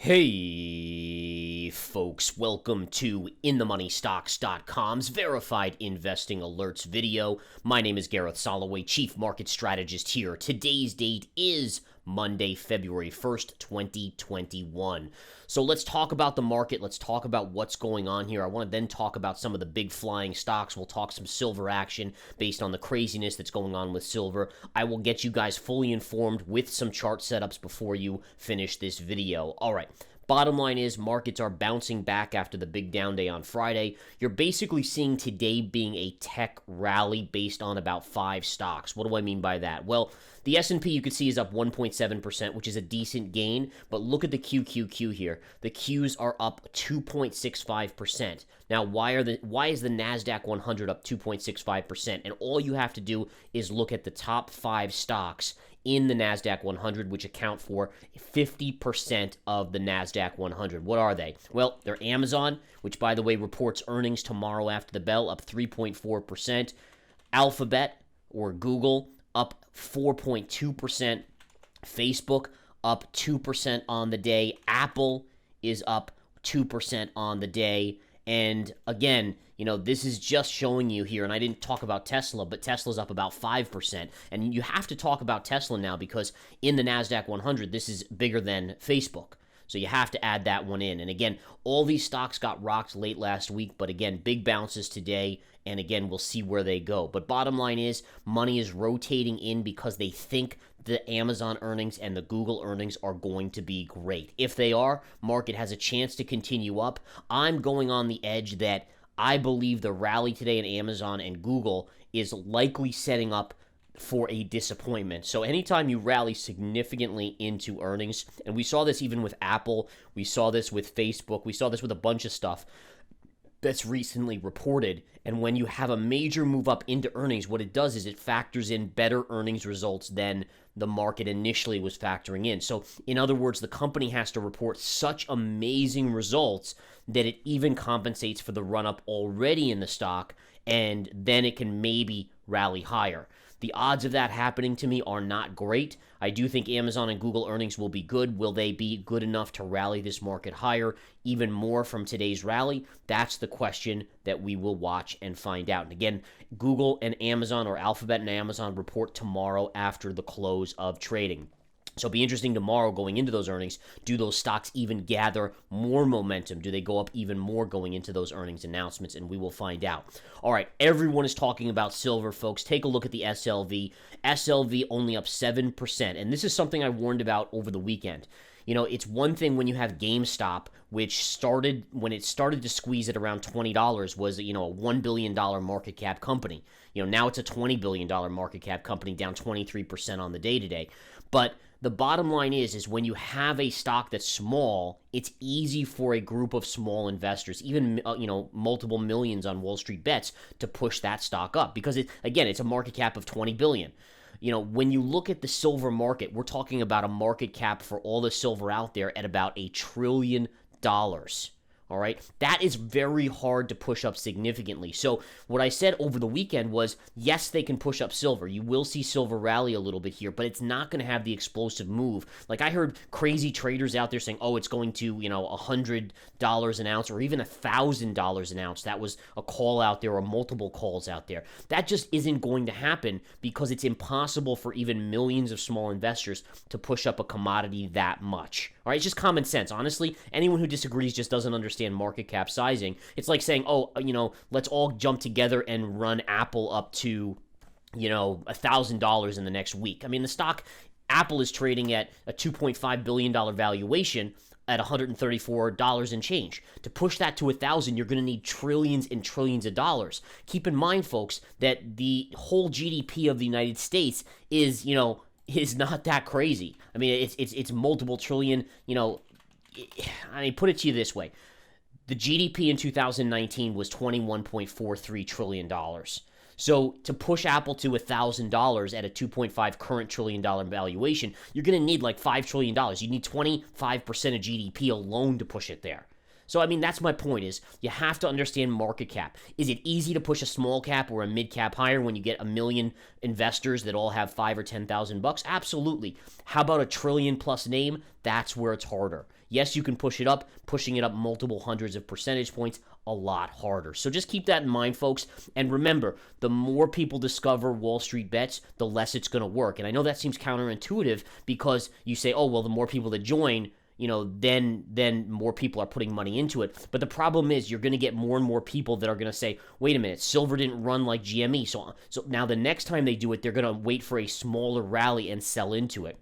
Hey folks, welcome to InTheMoneyStocks.com's verified investing alerts video. My name is Gareth Soloway, Chief Market Strategist here. Today's date is Monday, February 1st, 2021. So let's talk about the market. Let's talk about what's going on here. I want to then talk about some of the big flying stocks. We'll talk some silver action based on the craziness that's going on with silver. I will get you guys fully informed with some chart setups before you finish this video. All right. Bottom line is markets are bouncing back after the big down day on Friday. You're basically seeing today being a tech rally based on about 5 stocks. What do I mean by that? Well, the S&P you can see is up 1.7%, which is a decent gain, but look at the QQQ here. The Qs are up 2.65%. Now, why is the Nasdaq 100 up 2.65%? And all you have to do is look at the top 5 stocks in the Nasdaq 100, which account for 50% of the Nasdaq 100. What are they? Well, they're Amazon, which, by the way, reports earnings tomorrow after the bell, up 3.4%. Alphabet, or Google, up 4.2%. Facebook, up 2% on the day. Apple is up 2% on the day. And again, this is just showing you here, and I didn't talk about Tesla, but Tesla's up about 5%. And you have to talk about Tesla now because in the NASDAQ 100, this is bigger than Facebook. So you have to add that one in. And again, all these stocks got rocked late last week, but again, big bounces today. And again, we'll see where they go. But bottom line is, money is rotating in because they think the Amazon earnings and the Google earnings are going to be great. If they are, market has a chance to continue up. I'm going on the edge that I believe the rally today in Amazon and Google is likely setting up for a disappointment. So anytime you rally significantly into earnings, and we saw this even with Apple, we saw this with Facebook, we saw this with a bunch of stuff that's recently reported, and when you have a major move up into earnings, what it does is it factors in better earnings results than the market initially was factoring in. So in other words, the company has to report such amazing results that it even compensates for the run-up already in the stock, and then it can maybe rally higher. The odds of that happening to me are not great. I do think Amazon and Google earnings will be good. Will they be good enough to rally this market higher even more from today's rally? That's the question that we will watch and find out. And again, Google and Amazon, or Alphabet and Amazon, report tomorrow after the close of trading. So it'll be interesting tomorrow going into those earnings. Do those stocks even gather more momentum? Do they go up even more going into those earnings announcements? And we will find out. All right, everyone is talking about silver, folks. Take a look at the SLV. SLV only up 7%. And this is something I warned about over the weekend. It's one thing when you have GameStop, which started when it started to squeeze at around $20, was a $1 billion market cap company. Now it's a $20 billion market cap company, down 23% on the day today. But the bottom line is when you have a stock that's small, it's easy for a group of small investors, even multiple millions on Wall Street Bets, to push that stock up because it's a market cap of 20 billion. When you look at the silver market, we're talking about a market cap for all the silver out there at about $1 trillion. All right, that is very hard to push up significantly. So what I said over the weekend was, yes, they can push up silver. You will see silver rally a little bit here, but it's not going to have the explosive move. Like I heard crazy traders out there saying, oh, it's going to, $100 an ounce or even $1,000 an ounce. That was a call out there or multiple calls out there. That just isn't going to happen because it's impossible for even millions of small investors to push up a commodity that much. All right, it's just common sense. Honestly, anyone who disagrees just doesn't understand market cap sizing. It's like saying, let's all jump together and run Apple up to, $1,000 in the next week. I mean, the stock, Apple is trading at a $2.5 billion valuation at $134 and change. To push that to 1,000, you're going to need trillions and trillions of dollars. Keep in mind, folks, that the whole GDP of the United States is not that crazy. I mean, it's multiple trillion, put it to you this way. The GDP in 2019 was $21.43 trillion. So to push Apple to $1,000 at a $2.5 current trillion valuation, you're going to need like $5 trillion. You need 25% of GDP alone to push it there. So, that's my point is you have to understand market cap. Is it easy to push a small cap or a mid cap higher when you get 1 million investors that all have $5,000 or $10,000? Absolutely. How about a trillion plus name? That's where it's harder. Yes, you can push it up. Pushing it up multiple hundreds of percentage points, a lot harder. So just keep that in mind, folks. And remember, the more people discover Wall Street Bets, the less it's going to work. And I know that seems counterintuitive because you say, oh, well, the more people that join, then more people are putting money into it. But the problem is you're going to get more and more people that are going to say, wait a minute, silver didn't run like GME. So now the next time they do it, they're going to wait for a smaller rally and sell into it.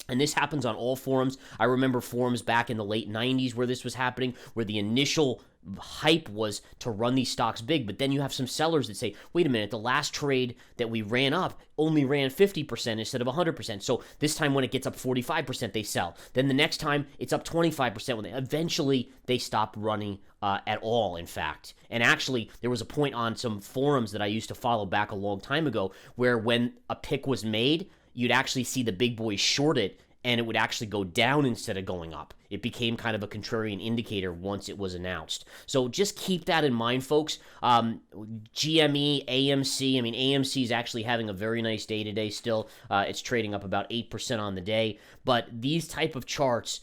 And this happens on all forums. I remember forums back in the late 90s where this was happening, where the initial hype was to run these stocks big, but then you have some sellers that say, wait a minute, the last trade that we ran up only ran 50% instead of 100%. So this time when it gets up 45%, they sell. Then the next time it's up 25%. Eventually they stop running at all, in fact. And actually, there was a point on some forums that I used to follow back a long time ago where when a pick was made, you'd actually see the big boys short it, and it would actually go down instead of going up. It became kind of a contrarian indicator once it was announced. So just keep that in mind, folks. GME, AMC, AMC is actually having a very nice day today still. It's trading up about 8% on the day. But these type of charts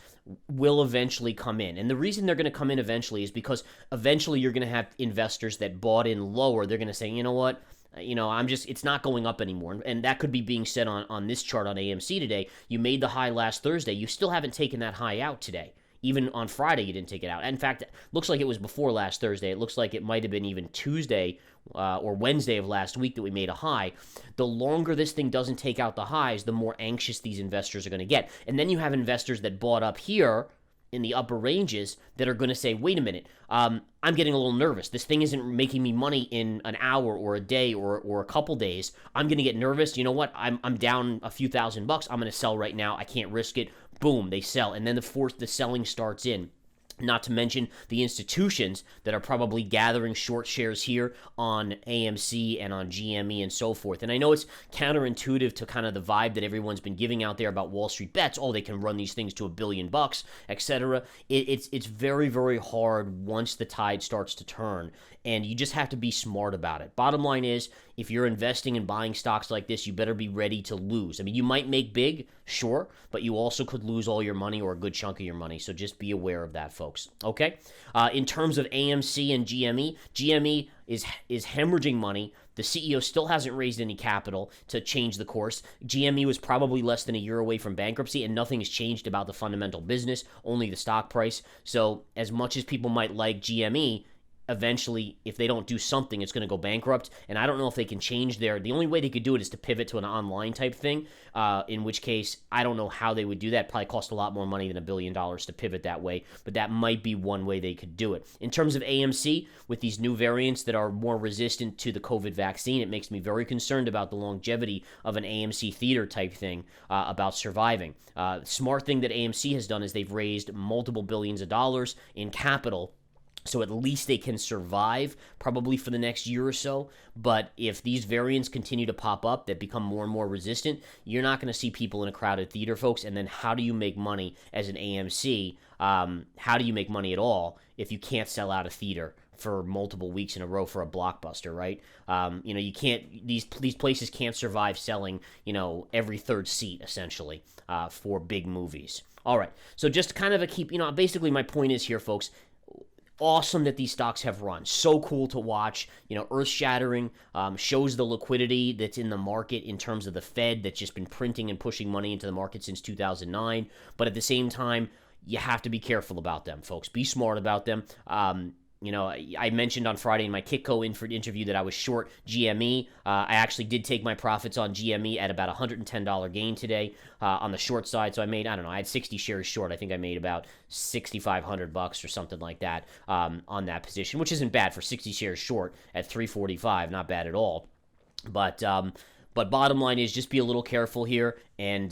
will eventually come in. And the reason they're going to come in eventually is because eventually you're going to have investors that bought in lower. They're going to say, you know what? It's not going up anymore. And that could be being said on this chart on AMC today. You made the high last Thursday. You still haven't taken that high out today. Even on Friday, you didn't take it out. In fact, it looks like it was before last Thursday. It looks like it might have been even Tuesday or Wednesday of last week that we made a high. The longer this thing doesn't take out the highs, the more anxious these investors are going to get. And then you have investors that bought up here in the upper ranges that are going to say, wait a minute, I'm getting a little nervous. This thing isn't making me money in an hour or a day or a couple days. I'm going to get nervous. You know what? I'm down a few $1,000. I'm going to sell right now. I can't risk it. Boom, they sell. And then the selling starts in. Not to mention the institutions that are probably gathering short shares here on AMC and on GME and so forth. And I know it's counterintuitive to kind of the vibe that everyone's been giving out there about Wall Street Bets. Oh, they can run these things to $1 billion, etc. It's very, very hard once the tide starts to turn. And you just have to be smart about it. Bottom line is, if you're investing and buying stocks like this, you better be ready to lose. You might make big, sure, but you also could lose all your money or a good chunk of your money. So just be aware of that, folks. Okay? In terms of AMC and GME, GME is hemorrhaging money. The CEO still hasn't raised any capital to change the course. GME was probably less than a year away from bankruptcy, and nothing has changed about the fundamental business, only the stock price. So as much as people might like GME, eventually, if they don't do something, it's going to go bankrupt. And I don't know if they can change the only way they could do it is to pivot to an online type thing, in which case, I don't know how they would do that. Probably cost a lot more money than $1 billion to pivot that way, but that might be one way they could do it. In terms of AMC, with these new variants that are more resistant to the COVID vaccine, it makes me very concerned about the longevity of an AMC theater type thing, about surviving. Smart thing that AMC has done is they've raised multiple billions of dollars in capital, so at least they can survive probably for the next year or so. But if these variants continue to pop up that become more and more resistant, you're not going to see people in a crowded theater, folks. And then how do you make money as an AMC? How do you make money at all if you can't sell out a theater for multiple weeks in a row for a blockbuster, right? You can't, these places can't survive selling, every third seat essentially, for big movies. All right. So just kind of basically my point is here, folks, awesome that these stocks have run. So cool to watch, earth-shattering, shows the liquidity that's in the market in terms of the Fed that's just been printing and pushing money into the market since 2009. But at the same time, you have to be careful about them, folks. Be smart about them. I mentioned on Friday in my Kitco interview that I was short GME. I actually did take my profits on GME at about $110 gain today on the short side. So I made, I had 60 shares short. I think I made about $6,500 or something like that on that position, which isn't bad for 60 shares short at $345. Not bad at all. But bottom line is just be a little careful here and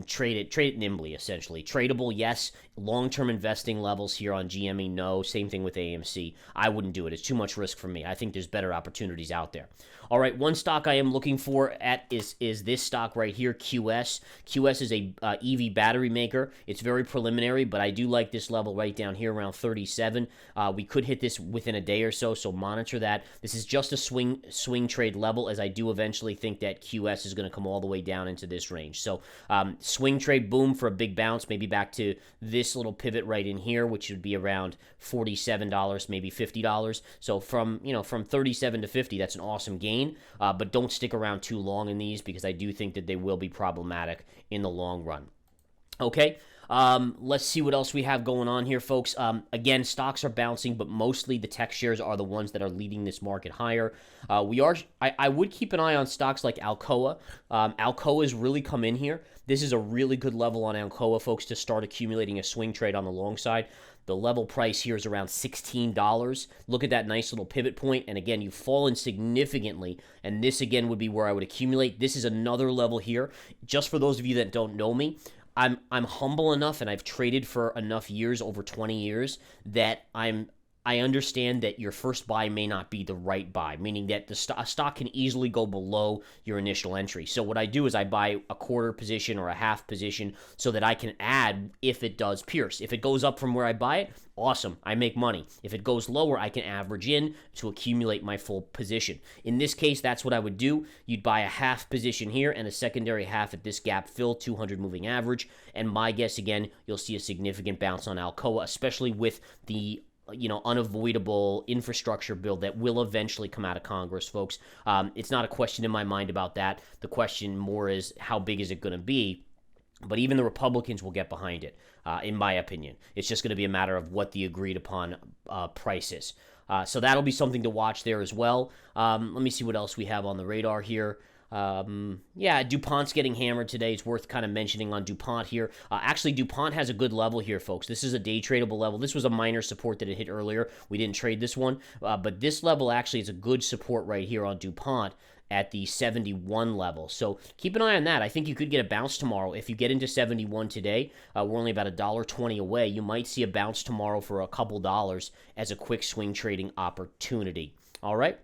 trade it nimbly, essentially. Tradable, yes. Long-term investing levels here on GME, no. Same thing with AMC. I wouldn't do it. It's too much risk for me. I think there's better opportunities out there. All right, one stock I am looking for is this stock right here, QS. QS is a EV battery maker. It's very preliminary, but I do like this level right down here around 37. We could hit this within a day or so monitor that. This is just a swing trade level, as I do eventually think that QS is going to come all the way down into this range. range. So swing trade, boom, for a big bounce, maybe back to this little pivot right in here, which would be around $47, maybe $50. So from 37 to 50, that's an awesome gain. But don't stick around too long in these, because I do think that they will be problematic in the long run. Okay. Let's see what else we have going on here, folks. Again, stocks are bouncing, but mostly the tech shares are the ones that are leading this market higher. I would keep an eye on stocks like Alcoa. Alcoa's really come in here. This is a really good level on Alcoa, folks, to start accumulating a swing trade on the long side. The level price here is around $16. Look at that nice little pivot point. And again, you've fallen significantly. And this, again, would be where I would accumulate. This is another level here. Just for those of you that don't know me, I'm humble enough, and I've traded for enough years, over 20 years, that I understand that your first buy may not be the right buy, meaning that a stock can easily go below your initial entry. So what I do is I buy a quarter position or a half position so that I can add if it does pierce. If it goes up from where I buy it, awesome, I make money. If it goes lower, I can average in to accumulate my full position. In this case, that's what I would do. You'd buy a half position here and a secondary half at this gap fill, 200 moving average. And my guess, again, you'll see a significant bounce on Alcoa, especially with the unavoidable infrastructure bill that will eventually come out of Congress, folks. It's not a question in my mind about that. The question more is, how big is it going to be? But even the Republicans will get behind it, in my opinion. It's just going to be a matter of what the agreed upon price is. So that'll be something to watch there as well. Let me see what else we have on the radar here. DuPont's getting hammered today. It's worth kind of mentioning on DuPont here. Actually, DuPont has a good level here, folks. This is a day tradable level. This was a minor support that it hit earlier. We didn't trade this one, but this level actually is a good support right here on DuPont at the 71 level. So keep an eye on that. I think you could get a bounce tomorrow. If you get into 71 today, we're only about $1.20 away. You might see a bounce tomorrow for a couple dollars as a quick swing trading opportunity. All right.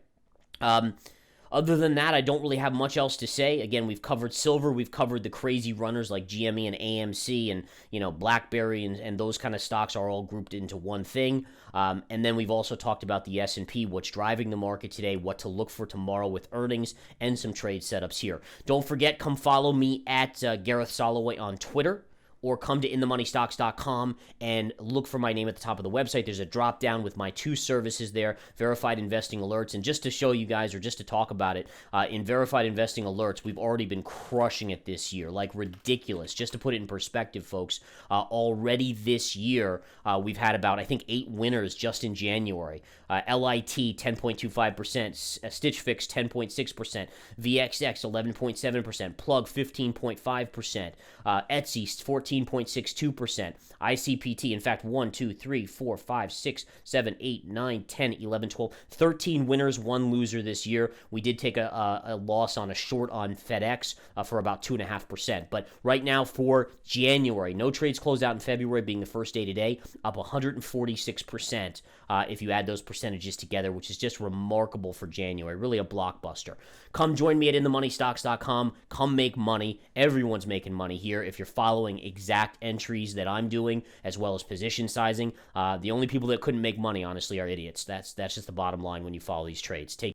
Other than that, I don't really have much else to say. Again, we've covered silver. We've covered the crazy runners like GME and AMC and, BlackBerry and those kind of stocks are all grouped into one thing. And then we've also talked about the S&P, what's driving the market today, what to look for tomorrow with earnings, and some trade setups here. Don't forget, come follow me at Gareth Soloway on Twitter, or come to inthemoneystocks.com and look for my name at the top of the website. There's a drop down with my two services there, Verified Investing Alerts. And just to show you guys, or just to talk about it, in Verified Investing Alerts, we've already been crushing it this year, like ridiculous. Just to put it in perspective, folks, already this year, we've had about, I think, 8 winners just in January. LIT, 10.25%, Stitch Fix, 10.6%, VXX, 11.7%, Plug, 15.5%, Etsy, 14.62%, ICPT, in fact, 1, 2, 3, 4, 5, 6, 7, 8, 9, 10, 11, 12, 13 winners, 1 loser this year. We did take a loss on a short on FedEx for about 2.5%. But right now for January, no trades closed out in February being the first day today, up 146% if you add those percentages together, which is just remarkable for January. Really a blockbuster. Come join me at inthemoneystocks.com. Come make money. Everyone's making money here if you're following exact entries that I'm doing, as well as position sizing. The only people that couldn't make money, honestly, are idiots. That's just the bottom line when you follow these trades. Take